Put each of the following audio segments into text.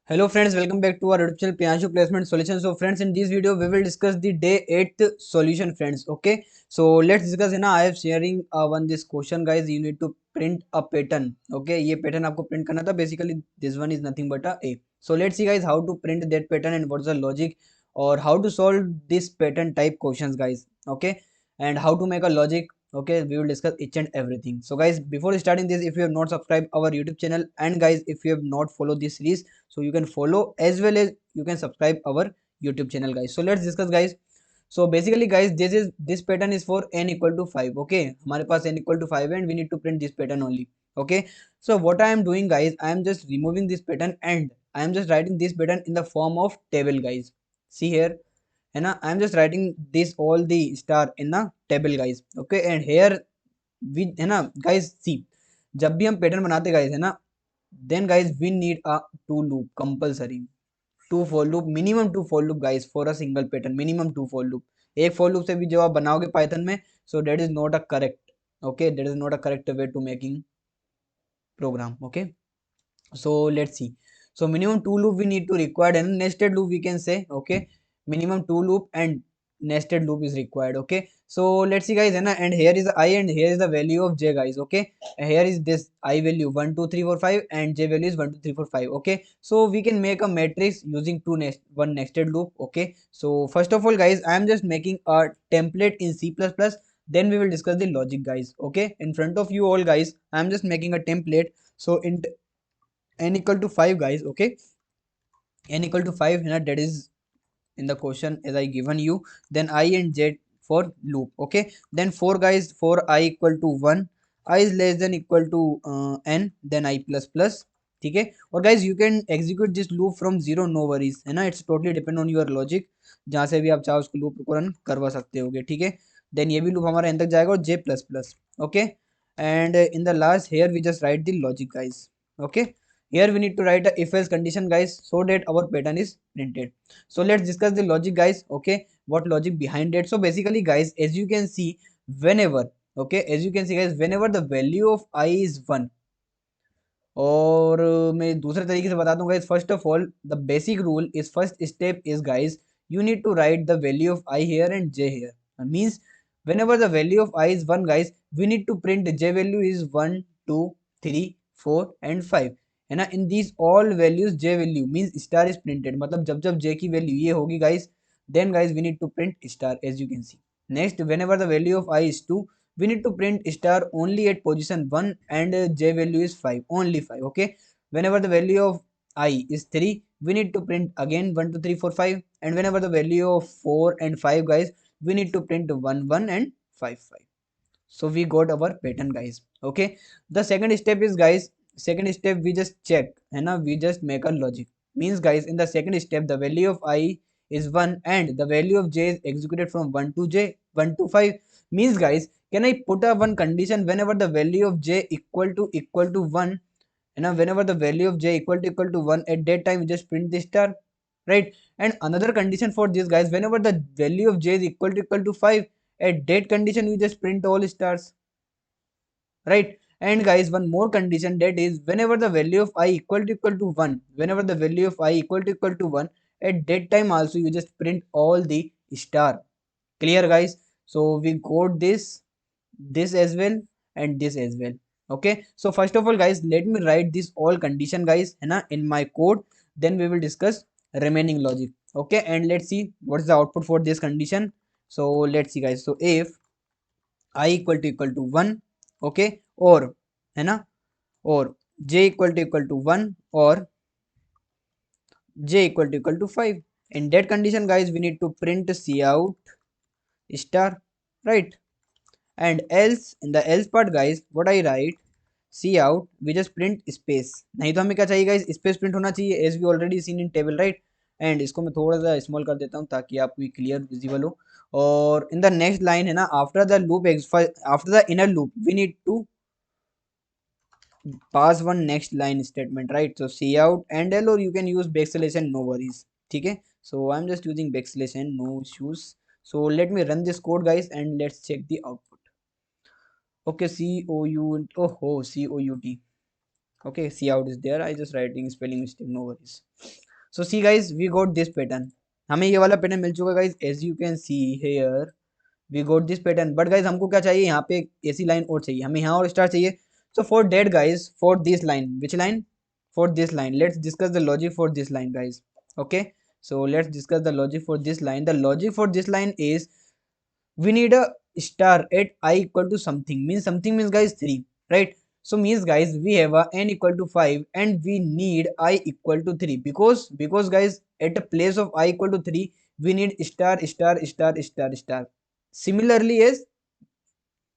Hello friends, welcome back to our YouTube channel Priyanshu Placement Solutions. So friends, in this video we will discuss the day 8th solution friends. Okay, so let's discuss. है ना, I am sharing one this question guys. You need to print a pattern. Okay, ये pattern आपको print करना था. Basically this one is nothing but a. So let's see guys how to print that pattern and what's the logic or how to solve this pattern type questions guys. Okay, and how to make a logic. Okay, we will discuss each and everything. So guys, before starting this, if you have not subscribed our YouTube channel, and guys, if you have not followed this series, so you can follow as well as you can subscribe our YouTube channel guys. So let's discuss guys. So basically guys, this pattern is for n equal to 5. Okay, हमारे पास n equal to 5 and we need to print this pattern only. Okay, so what I am doing guys, I am just removing this pattern and I am just writing this pattern in the form of table guys. See here, है ना, I am just writing this all the star in the table guys. Okay, and here we, है ना guys, see, जब भी हम pattern बनाते guys, है ना, then guys we need a two loop compulsory, two for loop, minimum two for loop guys for a single pattern, minimum two for loop. एक for loop से भी जब आप बनाओगे पाइथन में, so that is not a correct, okay, that is not a correct way to making program. Okay, so let's see. So minimum two loop we need to required and nested loop we can say. Okay, minimum two loop and nested loop is required. Okay, so let's see guys, and here is the I and here is the value of j guys. Okay, here is this I value 1 2 3 4 5 and j value is 1 2 3 4 5. Okay, so we can make a matrix using one nested loop. Okay, so first of all guys, I am just making a template in C++, then we will discuss the logic guys. Okay, in front of you all guys, I am just making a template. So in n equal to 5 guys. Okay, n equal to 5, you know, that is in the question as I given you. Then I and j for loop. Okay, then 4 guys, for I equal to 1, I is less than equal to n, then I plus plus. ठीक है, और guys you can execute this loop from zero, no worries, है ना, it's totally depend on your logic, जहाँ से भी आप चाहो उसको लूप को रन करवा सकते होगे. ठीक है, देन ये भी लूप हमारा एन तक जाएगा और j plus plus. Okay, and in the last here we just write the logic guys. Okay, here we need to write a if else condition guys so that our pattern is printed. So let's discuss the logic guys. Okay, what logic behind it? So basically guys, as you can see, whenever, okay, as you can see guys, whenever the value of I is 1, और मैं दूसरे तरीके से बताता हूँ guys. First of all the basic rule is, first step is guys, you need to write the value of i here and j here. Means whenever the value of I is 1 guys, we need to print j value is 1 2 3 4 and 5, है ना. इन these all values j value means star is printed, मतलब जब जब j की value ये होगी guys, then guys we need to print star as you can see. Next, whenever the value of I is 2, we need to print star only at position 1 and j value is 5, only 5. Okay, whenever the value of I is 3, we need to print again 1 2 3 4 5, and whenever the value of 4 and 5 guys, we need to print 1 1 and 5 5. So we got our pattern guys. Okay, the second step is guys, second step we just check, है ना, we just make a logic. Means guys, in the second step the value of I is 1 and the value of j is executed from 1 to j 1 to 5. Means guys, can I put a one condition whenever the value of j equal to 1, you know, whenever the value of j equal to 1, at that time we just print the star, right? And another condition for this guys, whenever the value of j is equal to 5, at that condition we just print all stars, right? And guys, one more condition, that is whenever the value of I equal to 1, whenever the value of I equal to 1, at that time also you just print all the star. Clear guys? So we got this as well and this as well. Okay, so first of all guys, let me write this all condition guys, है ना, in my code, then we will discuss remaining logic. Okay, and let's see what's the output for this condition. So let's see guys. So if I equal to 1, okay, और, है ना, और j equal to 1 or j equal to 5, in that condition guys we need to print cout star, right? And else, in the else part guys, what I write, cout, we just print space. नहीं तो हमें क्या चाहिए guys, space print होना चाहिए as we already seen in table, right? And इसको मैं थोड़ा सा स्मॉल कर देता हूँ ताकि आपको क्लियर विजिबल हो. और इन द नेक्स्ट लाइन, है ना, after the loop, after the inner loop we need to pass one next line statement, right? So cout and l, or you can use backslash and no worries. ठीक है, so I'm just using backslash and no issues. So let me run this code guys and let's check the output. Okay, cout, oh, cout, Okay, see out is there, I just writing spelling mistake, no worries. So see guys, we got this pattern, हमें ये वाला pattern मिल चुका guys, as you can see here we got this pattern. But guys हमको क्या चाहिए, यहाँ पे एक ऐसी लाइन और चाहिए, हमें यहाँ और स्टार चाहिए. So for that guys, for this line, which line, for this line, let's discuss the logic for this line guys. Okay, so let's discuss the logic for this line. The logic for this line is we need a star at I equal to something, means something means guys 3, right? So means guys we have a n equal to 5 and we need I equal to 3, because guys at the place of I equal to 3 we need star star star star star, similarly as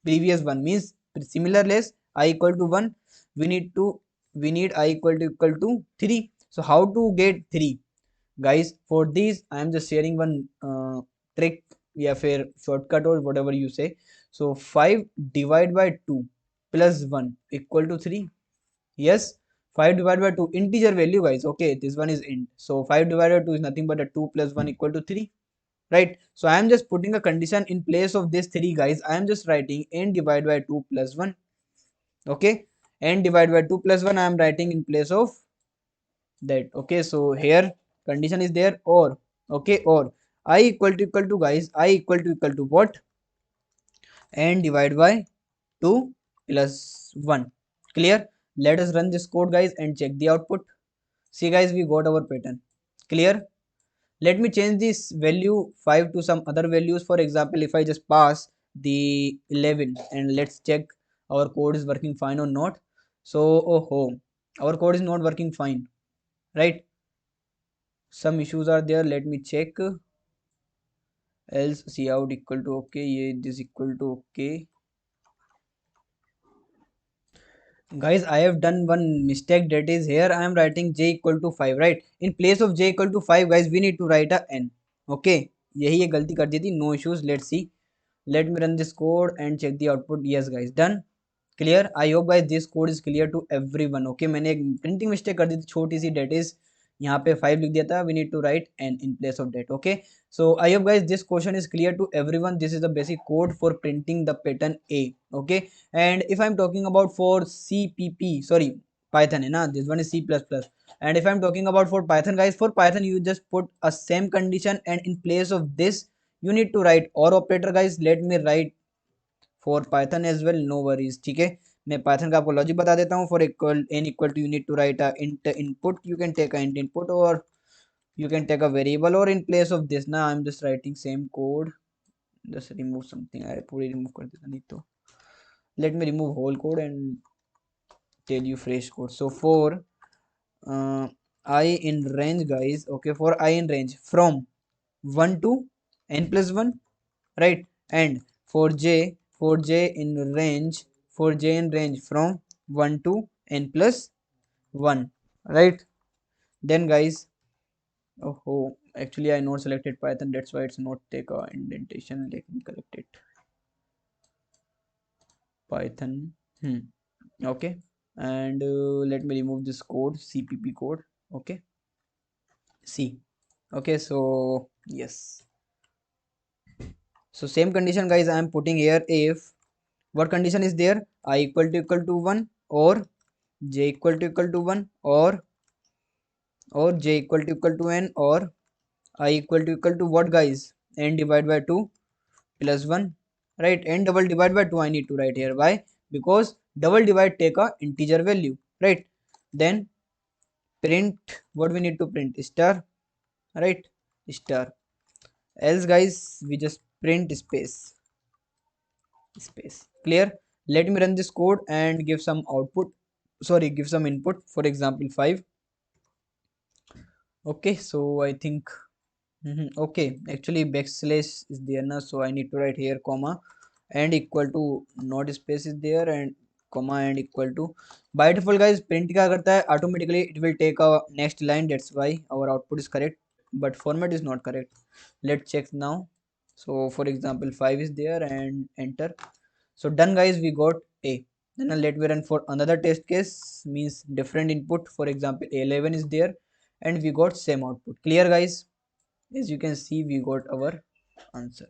previous one, means similarly as I equal to 1 we need I equal to 3. So how to get 3 guys? For this I am just sharing one trick या फिर shortcut or whatever you say. So 5 divided by 2 plus 1 equal to 3. Yes, 5 divided by 2 integer value guys. Okay, this one is int, so 5 divided by 2 is nothing but a 2 plus 1 equal to 3, right? So I am just putting a condition in place of this 3 guys. I am just writing n divided by 2 plus 1. Okay, n divided by 2 plus 1 I am writing in place of that. Okay, so here condition is there, or okay, or I equal to guys, I equal to what, n divided by 2 plus 1. Clear? Let us run this code guys and check the output. See guys, we got our pattern. Clear? Let me change this value 5 to some other values. For example, if I just pass the 11 and let's check our code is working fine or not. So oh, our code is not working fine, right? Some issues are there, let me check. Else cout equal to okay, ये this equal to okay. Guys, I have done one mistake, that is here I am writing j equal to 5, right? In place of j equal to 5 guys we need to write a n. Okay, यही ये गलती कर दी थी. No issues, let's see. Let me run this code and check the output. Yes guys, done. Clear? I hope guys this code is clear to everyone. Okay, मैंने एक printing mistake कर दी थी छोटी सी, that is यहाँ पे 5 लिख दिया था, we need to write n in place of that. Okay, so I hope guys this question is clear to everyone. This is the basic code for printing the pattern A. Okay, and if I'm talking about for CPP, sorry, Python है ना, this one is C++. And if I'm talking about for Python guys, for Python you just put a same condition and in place of this you need to write or operator guys. Let me write for Python as well, no worries. ठीक है, मैं Python का आपको logic बता देता हूँ. For equal n equal to you need to write a int input, you can take a int input or you can take a variable, or in place of this now I'm just writing same code. Just remove something, I पूरी remove कर देता नहीं तो. Let me remove whole code and tell you fresh code. So for I in range guys, okay, for I in range from 1 to n plus 1, right? And for j in range, for j in range from 1 to n plus 1, right? Then guys, oh, actually I not selected Python, that's why it's not take a indentation. Let me correct it. Python, okay, and let me remove this code, cpp code. Okay, C. Okay, so yes, so same condition guys I am putting here. If what condition is there, I equal to 1 or j equal to 1 or j equal to n or I equal to what guys, n divided by 2 plus 1, right? N double divide by 2 I need to write here. Why? Because double divide take a integer value, right? Then print, what we need to print, star, right? Star. Else guys we just print space. Clear? Let me run this code and give some output, sorry, give some input. For example 5. Okay, so I think okay, actually backslash is there now, so I need to write here comma and equal to, not space is there, and comma and equal to. By default guys print क्या करता है, automatically it will take a next line, that's why our output is correct, but format is not correct. Let's check now. So for example 5 is there and enter. So done guys, we got A. Then let me run for another test case, means different input. For example 11 is there and we got same output. Clear guys? As you can see we got our answer.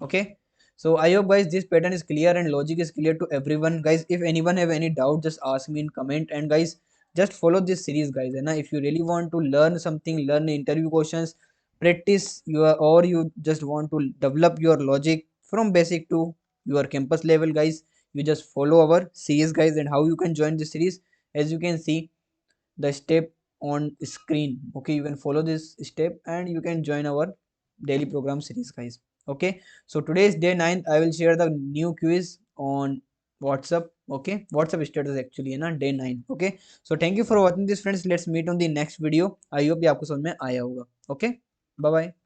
Okay, So I hope guys this pattern is clear and logic is clear to everyone. Guys, if anyone have any doubt, just ask me in comment. And guys, just follow this series guys, and if you really want to learn something, learn interview questions, practice your, or you just want to develop your logic from basic to your campus level guys, you just follow our series guys. And how you can join this series, as you can see the step on screen. Okay, you can follow this step and you can join our daily program series guys. Okay, so today is day 9. I will share the new quiz on WhatsApp. Okay, WhatsApp status actually है ना day 9. Okay, so thank you for watching this friends. Let's meet on the next video. I hope ये आपको समझ में आया होगा. Okay, bye bye.